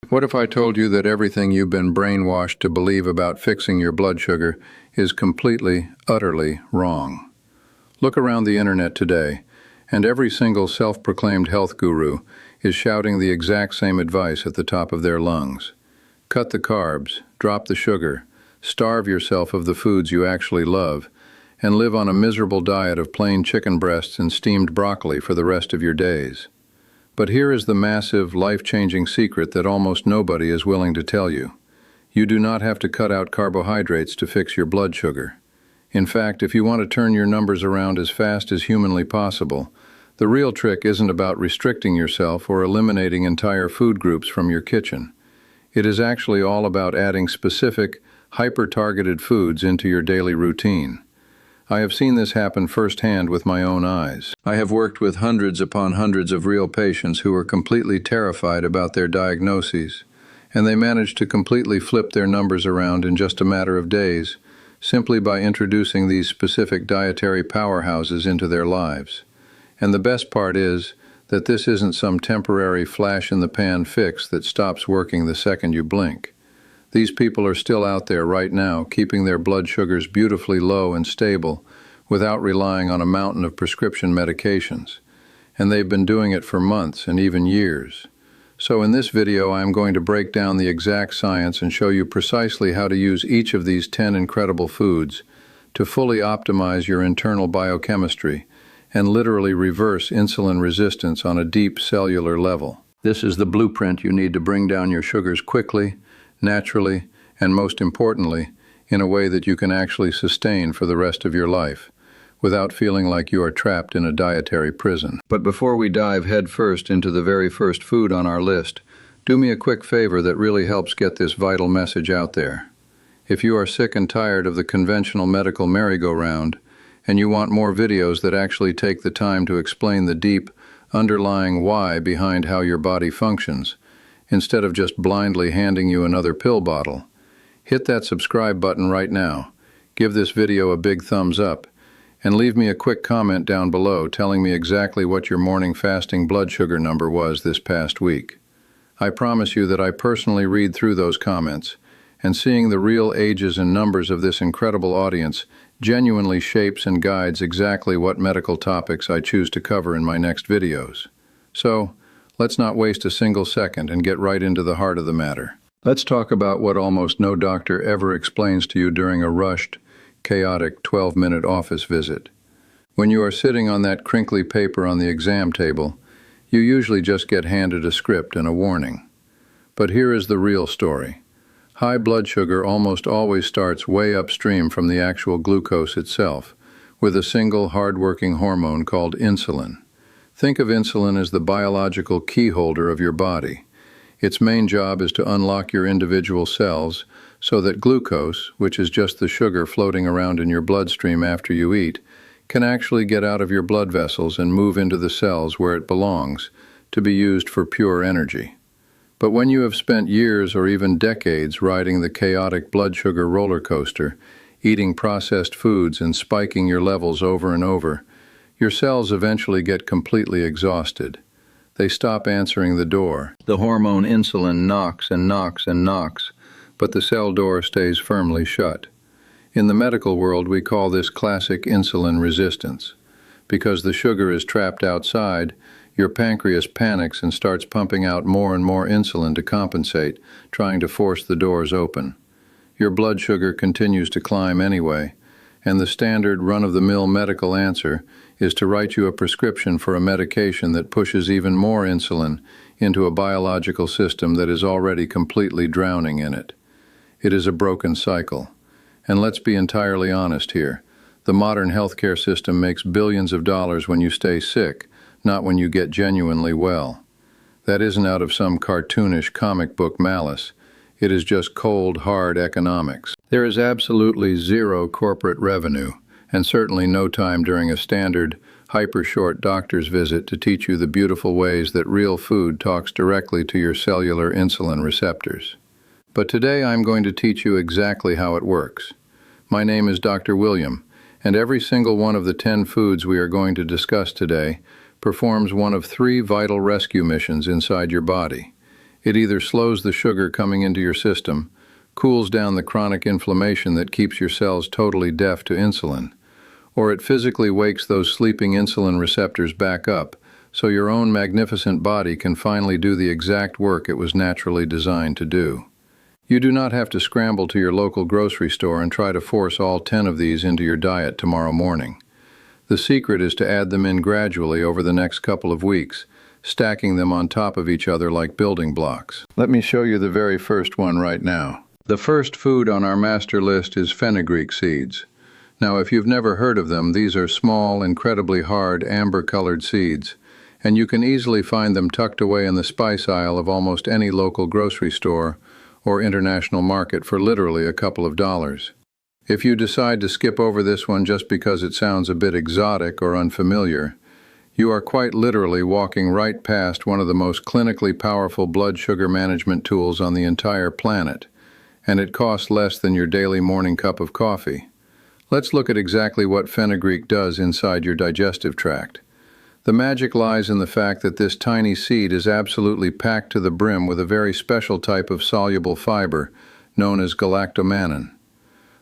What if I told you that everything you've been brainwashed to believe about fixing your blood sugar is completely, utterly wrong? Look around the internet today, and every single self-proclaimed health guru is shouting the exact same advice at the top of their lungs. Cut the carbs, drop the sugar, starve yourself of the foods you actually love, and live on a miserable diet of plain chicken breasts and steamed broccoli for the rest of your days. But here is the massive, life-changing secret that almost nobody is willing to tell you. You do not have to cut out carbohydrates to fix your blood sugar. In fact, if you want to turn your numbers around as fast as humanly possible, the real trick isn't about restricting yourself or eliminating entire food groups from your kitchen. It is actually all about adding specific, hyper-targeted foods into your daily routine. I have seen this happen firsthand with my own eyes. I have worked with hundreds upon hundreds of real patients who were completely terrified about their diagnoses, and they managed to completely flip their numbers around in just a matter of days, simply by introducing these specific dietary powerhouses into their lives. And the best part is that this isn't some temporary flash-in-the-pan fix that stops working the second you blink. These people are still out there right now, keeping their blood sugars beautifully low and stable without relying on a mountain of prescription medications. And they've been doing it for months and even years. So in this video, I am going to break down the exact science and show you precisely how to use each of these 10 incredible foods to fully optimize your internal biochemistry and literally reverse insulin resistance on a deep cellular level. This is the blueprint you need to bring down your sugars quickly, naturally, and most importantly, in a way that you can actually sustain for the rest of your life, without feeling like you are trapped in a dietary prison. But before we dive headfirst into the very first food on our list, do me a quick favor that really helps get this vital message out there. If you are sick and tired of the conventional medical merry-go-round, and you want more videos that actually take the time to explain the deep, underlying why behind how your body functions, instead of just blindly handing you another pill bottle, hit that subscribe button right now, give this video a big thumbs up, and leave me a quick comment down below telling me exactly what your morning fasting blood sugar number was this past week. I promise you that I personally read through those comments, and seeing the real ages and numbers of this incredible audience genuinely shapes and guides exactly what medical topics I choose to cover in my next videos. So, let's not waste a single second and get right into the heart of the matter. Let's talk about what almost no doctor ever explains to you during a rushed, chaotic 12-minute office visit. When you are sitting on that crinkly paper on the exam table, you usually just get handed a script and a warning. But here is the real story. High blood sugar almost always starts way upstream from the actual glucose itself, with a single hard-working hormone called insulin. Think of insulin as the biological key holder of your body. Its main job is to unlock your individual cells so that glucose, which is just the sugar floating around in your bloodstream after you eat, can actually get out of your blood vessels and move into the cells where it belongs, to be used for pure energy. But when you have spent years or even decades riding the chaotic blood sugar roller coaster, eating processed foods and spiking your levels over and over, your cells eventually get completely exhausted. They stop answering the door. The hormone insulin knocks and knocks and knocks, but the cell door stays firmly shut. In the medical world, we call this classic insulin resistance. Because the sugar is trapped outside, your pancreas panics and starts pumping out more and more insulin to compensate, trying to force the doors open. Your blood sugar continues to climb anyway, and the standard run-of-the-mill medical answer is to write you a prescription for a medication that pushes even more insulin into a biological system that is already completely drowning in it. It is a broken cycle. And let's be entirely honest here. The modern healthcare system makes billions of dollars when you stay sick, not when you get genuinely well. That isn't out of some cartoonish comic book malice. It is just cold, hard economics. There is absolutely zero corporate revenue, and certainly no time during a standard, hyper-short doctor's visit to teach you the beautiful ways that real food talks directly to your cellular insulin receptors. But today I'm going to teach you exactly how it works. My name is Dr. William, and every single one of the 10 foods we are going to discuss today performs one of 3 vital rescue missions inside your body. It either slows the sugar coming into your system, cools down the chronic inflammation that keeps your cells totally deaf to insulin, or it physically wakes those sleeping insulin receptors back up so your own magnificent body can finally do the exact work it was naturally designed to do. You do not have to scramble to your local grocery store and try to force all 10 of these into your diet tomorrow morning. The secret is to add them in gradually over the next couple of weeks, stacking them on top of each other like building blocks. Let me show you the very first one right now. The first food on our master list is fenugreek seeds. Now, if you've never heard of them, these are small, incredibly hard, amber-colored seeds, and you can easily find them tucked away in the spice aisle of almost any local grocery store or international market for literally a couple of dollars. If you decide to skip over this one just because it sounds a bit exotic or unfamiliar, you are quite literally walking right past one of the most clinically powerful blood sugar management tools on the entire planet, and it costs less than your daily morning cup of coffee. Let's look at exactly what fenugreek does inside your digestive tract. The magic lies in the fact that this tiny seed is absolutely packed to the brim with a very special type of soluble fiber known as galactomannan.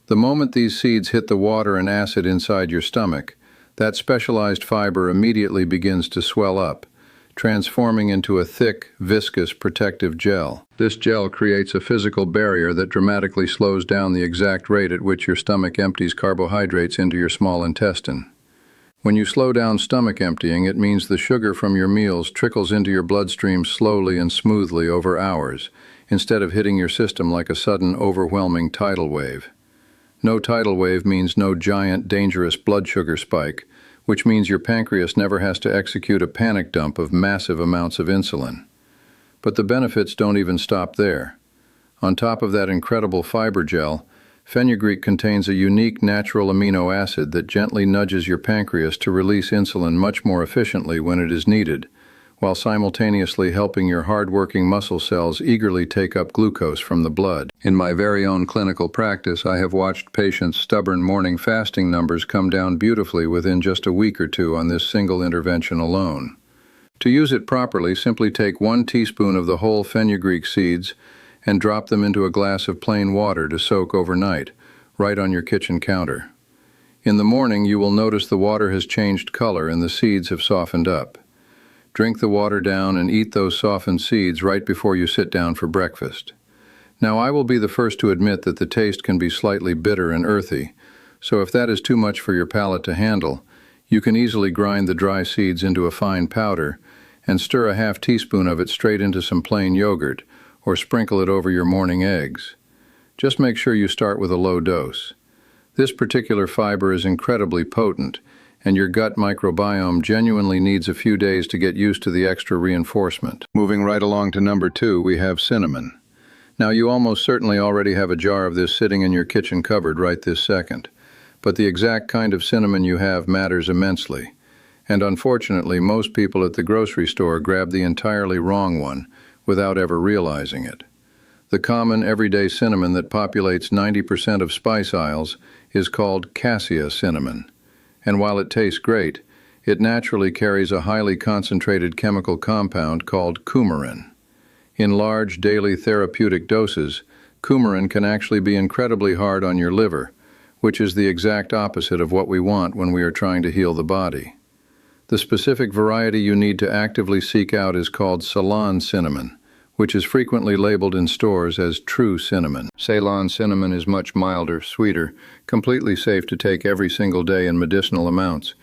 The moment these seeds hit the water and acid inside your stomach, that specialized fiber immediately begins to swell up, transforming into a thick, viscous, protective gel. This gel creates a physical barrier that dramatically slows down the exact rate at which your stomach empties carbohydrates into your small intestine. When you slow down stomach emptying, it means the sugar from your meals trickles into your bloodstream slowly and smoothly over hours, instead of hitting your system like a sudden, overwhelming tidal wave. No tidal wave means no giant, dangerous blood sugar spike, which means your pancreas never has to execute a panic dump of massive amounts of insulin. But the benefits don't even stop there. On top of that incredible fiber gel, fenugreek contains a unique natural amino acid that gently nudges your pancreas to release insulin much more efficiently when it is needed, while simultaneously helping your hard-working muscle cells eagerly take up glucose from the blood. In my very own clinical practice, I have watched patients' stubborn morning fasting numbers come down beautifully within just a week or two on this single intervention alone. To use it properly, simply take 1 teaspoon of the whole fenugreek seeds and drop them into a glass of plain water to soak overnight, right on your kitchen counter. In the morning, you will notice the water has changed color and the seeds have softened up. Drink the water down and eat those softened seeds right before you sit down for breakfast. Now, I will be the first to admit that the taste can be slightly bitter and earthy, so if that is too much for your palate to handle, you can easily grind the dry seeds into a fine powder and stir a half teaspoon of it straight into some plain yogurt, or sprinkle it over your morning eggs. Just make sure you start with a low dose. This particular fiber is incredibly potent, and your gut microbiome genuinely needs a few days to get used to the extra reinforcement. Moving right along to number 2, we have cinnamon. Now, you almost certainly already have a jar of this sitting in your kitchen cupboard right this second, but the exact kind of cinnamon you have matters immensely. And unfortunately, most people at the grocery store grab the entirely wrong one without ever realizing it. The common everyday cinnamon that populates 90% of spice aisles is called cassia cinnamon. And while it tastes great, it naturally carries a highly concentrated chemical compound called coumarin. In large daily therapeutic doses, coumarin can actually be incredibly hard on your liver, which is the exact opposite of what we want when we are trying to heal the body. The specific variety you need to actively seek out is called Ceylon cinnamon, which is frequently labeled in stores as true cinnamon. Ceylon cinnamon is much milder, sweeter, completely safe to take every single day in medicinal amounts,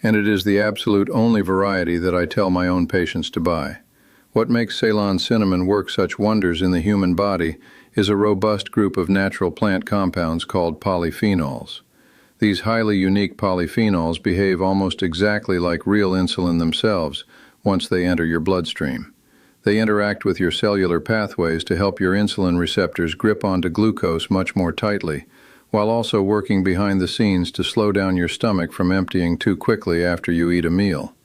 and it is the absolute only variety that I tell my own patients to buy. What makes Ceylon cinnamon work such wonders in the human body is a robust group of natural plant compounds called polyphenols. These highly unique polyphenols behave almost exactly like real insulin themselves once they enter your bloodstream. They interact with your cellular pathways to help your insulin receptors grip onto glucose much more tightly, while also working behind the scenes to slow down your stomach from emptying too quickly after you eat a meal.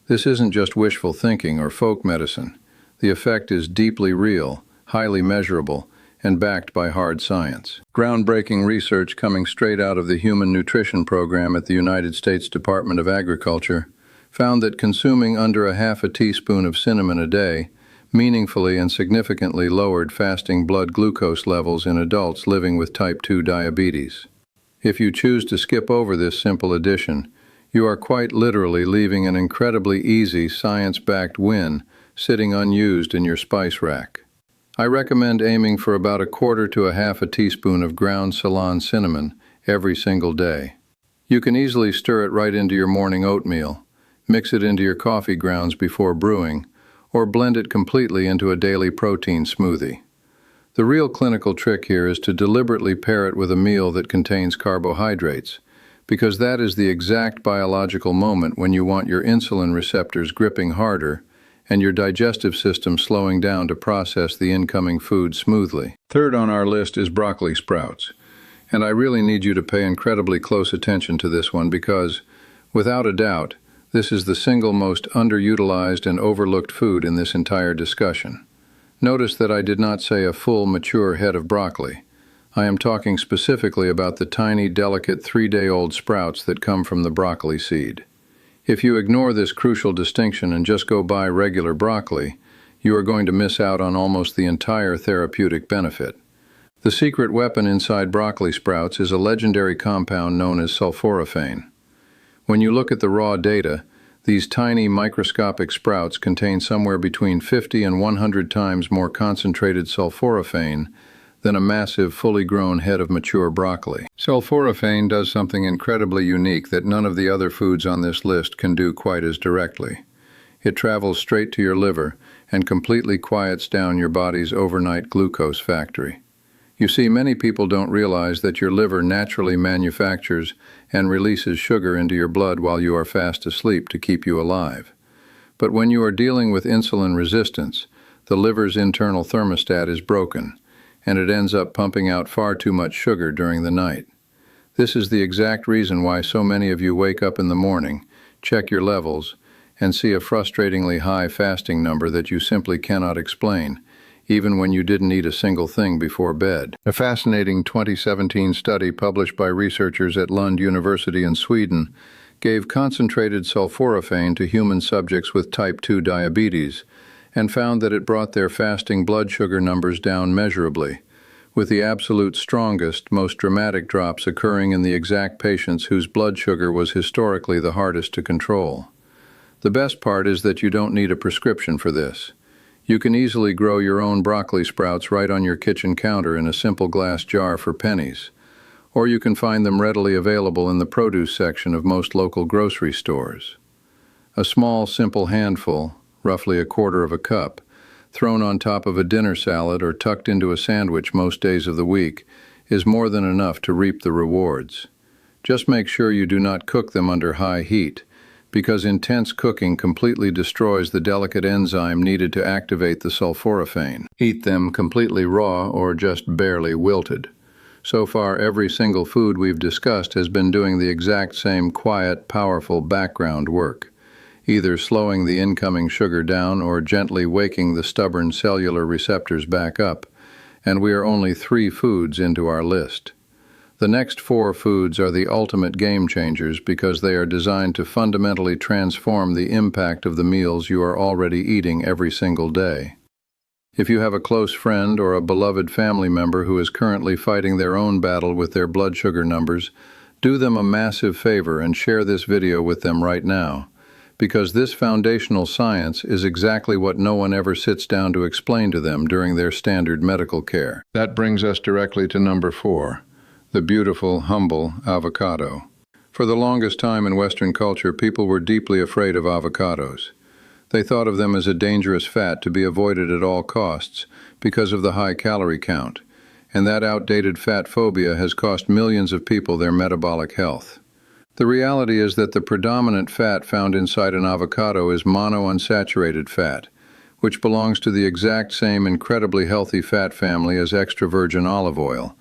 This isn't just wishful thinking or folk medicine. The effect is deeply real, highly measurable, and backed by hard science. Groundbreaking research coming straight out of the Human Nutrition Program at the United States Department of Agriculture found that consuming under a half a teaspoon of cinnamon a day meaningfully and significantly lowered fasting blood glucose levels in adults living with type 2 diabetes. If you choose to skip over this simple addition, you are quite literally leaving an incredibly easy, science-backed win sitting unused in your spice rack. I recommend aiming for about 1/4 to 1/2 teaspoon of ground Ceylon cinnamon every single day. You can easily stir it right into your morning oatmeal, mix it into your coffee grounds before brewing, or blend it completely into a daily protein smoothie. The real clinical trick here is to deliberately pair it with a meal that contains carbohydrates, because that is the exact biological moment when you want your insulin receptors gripping harder and your digestive system slowing down to process the incoming food smoothly. Third on our list is broccoli sprouts, and I really need you to pay incredibly close attention to this one because, without a doubt, this is the single most underutilized and overlooked food in this entire discussion. Notice that I did not say a full, mature head of broccoli. I am talking specifically about the tiny, delicate 3-day-old sprouts that come from the broccoli seed. If you ignore this crucial distinction and just go buy regular broccoli, you are going to miss out on almost the entire therapeutic benefit. The secret weapon inside broccoli sprouts is a legendary compound known as sulforaphane. When you look at the raw data, these tiny microscopic sprouts contain somewhere between 50 and 100 times more concentrated sulforaphane than a massive, fully grown head of mature broccoli. Sulforaphane does something incredibly unique that none of the other foods on this list can do quite as directly. It travels straight to your liver and completely quiets down your body's overnight glucose factory. You see, many people don't realize that your liver naturally manufactures and releases sugar into your blood while you are fast asleep to keep you alive. But when you are dealing with insulin resistance, the liver's internal thermostat is broken, and it ends up pumping out far too much sugar during the night. This is the exact reason why so many of you wake up in the morning, check your levels, and see a frustratingly high fasting number that you simply cannot explain, even when you didn't eat a single thing before bed. A fascinating 2017 study published by researchers at Lund University in Sweden gave concentrated sulforaphane to human subjects with type 2 diabetes and found that it brought their fasting blood sugar numbers down measurably, with the absolute strongest, most dramatic drops occurring in the exact patients whose blood sugar was historically the hardest to control. The best part is that you don't need a prescription for this. You can easily grow your own broccoli sprouts right on your kitchen counter in a simple glass jar for pennies, or you can find them readily available in the produce section of most local grocery stores. A small, simple handful, roughly 1/4 cup, thrown on top of a dinner salad or tucked into a sandwich most days of the week, is more than enough to reap the rewards. Just make sure you do not cook them under high heat, because intense cooking completely destroys the delicate enzyme needed to activate the sulforaphane. Eat them completely raw or just barely wilted. So far, every single food we've discussed has been doing the exact same quiet, powerful background work, either slowing the incoming sugar down or gently waking the stubborn cellular receptors back up, and we are only 3 foods into our list. The next 4 foods are the ultimate game changers because they are designed to fundamentally transform the impact of the meals you are already eating every single day. If you have a close friend or a beloved family member who is currently fighting their own battle with their blood sugar numbers, do them a massive favor and share this video with them right now, because this foundational science is exactly what no one ever sits down to explain to them during their standard medical care. That brings us directly to number 4. The beautiful, humble avocado. For the longest time in Western culture, people were deeply afraid of avocados. They thought of them as a dangerous fat to be avoided at all costs because of the high calorie count, and that outdated fat phobia has cost millions of people their metabolic health. The reality is that the predominant fat found inside an avocado is monounsaturated fat, which belongs to the exact same incredibly healthy fat family as extra virgin olive oil,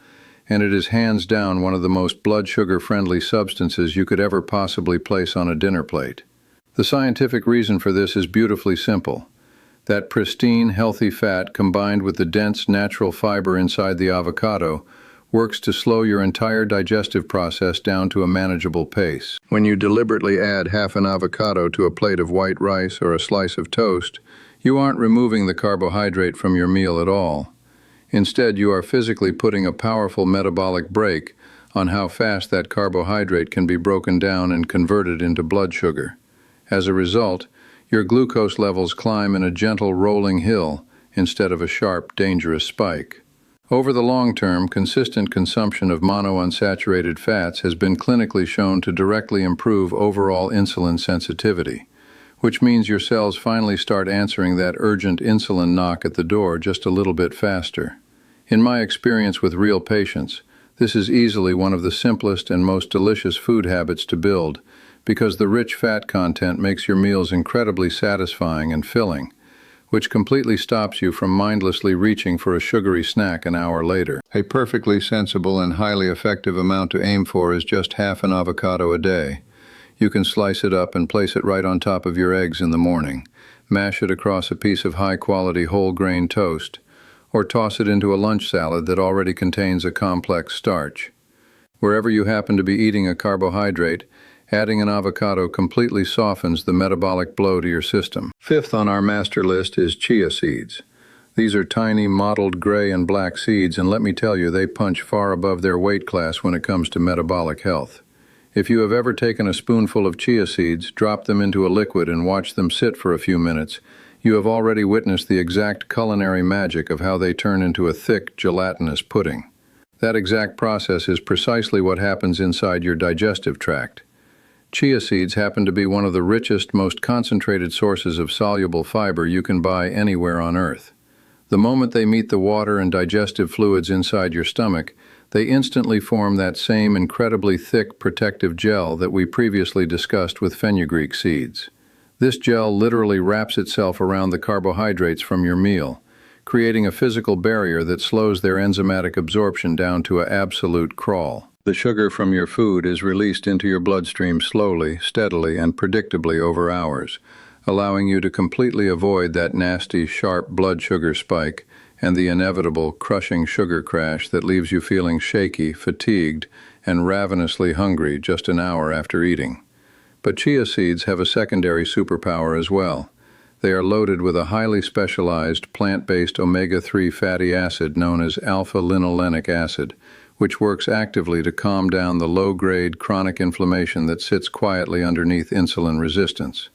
and it is hands down one of the most blood sugar-friendly substances you could ever possibly place on a dinner plate. The scientific reason for this is beautifully simple. That pristine, healthy fat combined with the dense, natural fiber inside the avocado works to slow your entire digestive process down to a manageable pace. When you deliberately add half an avocado to a plate of white rice or a slice of toast, You aren't removing the carbohydrate from your meal at all. Instead, you are physically putting a powerful metabolic brake on how fast that carbohydrate can be broken down and converted into blood sugar. As a result, your glucose levels climb in a gentle rolling hill instead of a sharp, dangerous spike. Over the long term, consistent consumption of monounsaturated fats has been clinically shown to directly improve overall insulin sensitivity, which means your cells finally start answering that urgent insulin knock at the door just a little bit faster. In my experience with real patients, this is easily one of the simplest and most delicious food habits to build, because the rich fat content makes your meals incredibly satisfying and filling, which completely stops you from mindlessly reaching for a sugary snack an hour later. A perfectly sensible and highly effective amount to aim for is just half an avocado a day. You can slice it up and place it right on top of your eggs in the morning, mash it across a piece of high-quality whole-grain toast, or toss it into a lunch salad that already contains a complex starch. Wherever you happen to be eating a carbohydrate, adding an avocado completely softens the metabolic blow to your system. Fifth on our master list is chia seeds. These are tiny, mottled gray and black seeds, and let me tell you, they punch far above their weight class when it comes to metabolic health. If you have ever taken a spoonful of chia seeds, dropped them into a liquid, and watched them sit for a few minutes, you have already witnessed the exact culinary magic of how they turn into a thick, gelatinous pudding. That exact process is precisely what happens inside your digestive tract. Chia seeds happen to be one of the richest, most concentrated sources of soluble fiber you can buy anywhere on Earth. The moment they meet the water and digestive fluids inside your stomach, they instantly form that same incredibly thick protective gel that we previously discussed with fenugreek seeds. This gel literally wraps itself around the carbohydrates from your meal, creating a physical barrier that slows their enzymatic absorption down to an absolute crawl. The sugar from your food is released into your bloodstream slowly, steadily, and predictably over hours, allowing you to completely avoid that nasty, sharp blood sugar spike and the inevitable, crushing sugar crash that leaves you feeling shaky, fatigued, and ravenously hungry just an hour after eating. But chia seeds have a secondary superpower as well. They are loaded with a highly specialized plant-based omega-3 fatty acid known as alpha-linolenic acid, which works actively to calm down the low-grade chronic inflammation that sits quietly underneath insulin resistance.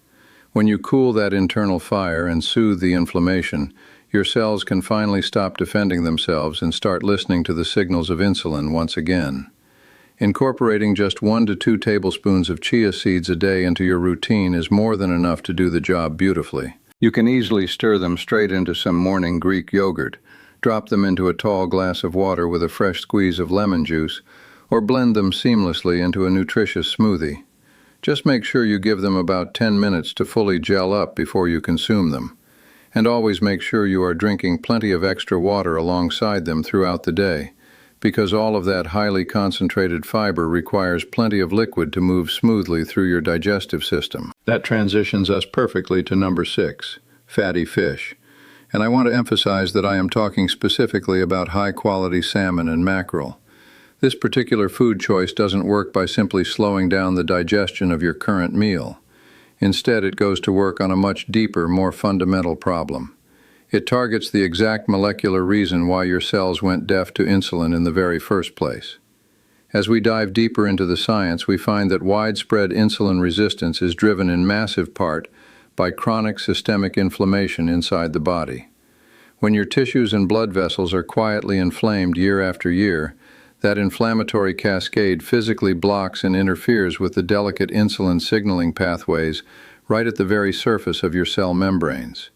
When you cool that internal fire and soothe the inflammation, your cells can finally stop defending themselves and start listening to the signals of insulin once again. Incorporating just 1 to 2 tablespoons of chia seeds a day into your routine is more than enough to do the job beautifully. You can easily stir them straight into some morning Greek yogurt, drop them into a tall glass of water with a fresh squeeze of lemon juice, or blend them seamlessly into a nutritious smoothie. Just make sure you give them about 10 minutes to fully gel up before you consume them. And always make sure you are drinking plenty of extra water alongside them throughout the day, because all of that highly concentrated fiber requires plenty of liquid to move smoothly through your digestive system. That transitions us perfectly to number 6, fatty fish. And I want to emphasize that I am talking specifically about high-quality salmon and mackerel. This particular food choice doesn't work by simply slowing down the digestion of your current meal. Instead, it goes to work on a much deeper, more fundamental problem. It targets the exact molecular reason why your cells went deaf to insulin in the very first place. As we dive deeper into the science, we find that widespread insulin resistance is driven in massive part by chronic systemic inflammation inside the body. When your tissues and blood vessels are quietly inflamed year after year, that inflammatory cascade physically blocks and interferes with the delicate insulin signaling pathways right at the very surface of your cell membranes.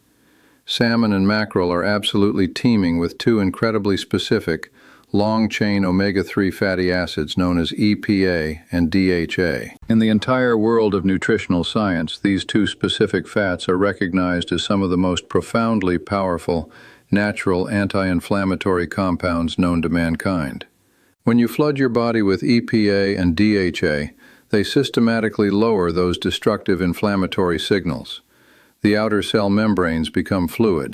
Salmon and mackerel are absolutely teeming with 2 incredibly specific, long-chain omega-3 fatty acids known as EPA and DHA. In the entire world of nutritional science, these 2 specific fats are recognized as some of the most profoundly powerful, natural anti-inflammatory compounds known to mankind. When you flood your body with EPA and DHA, they systematically lower those destructive inflammatory signals. The outer cell membranes become fluid,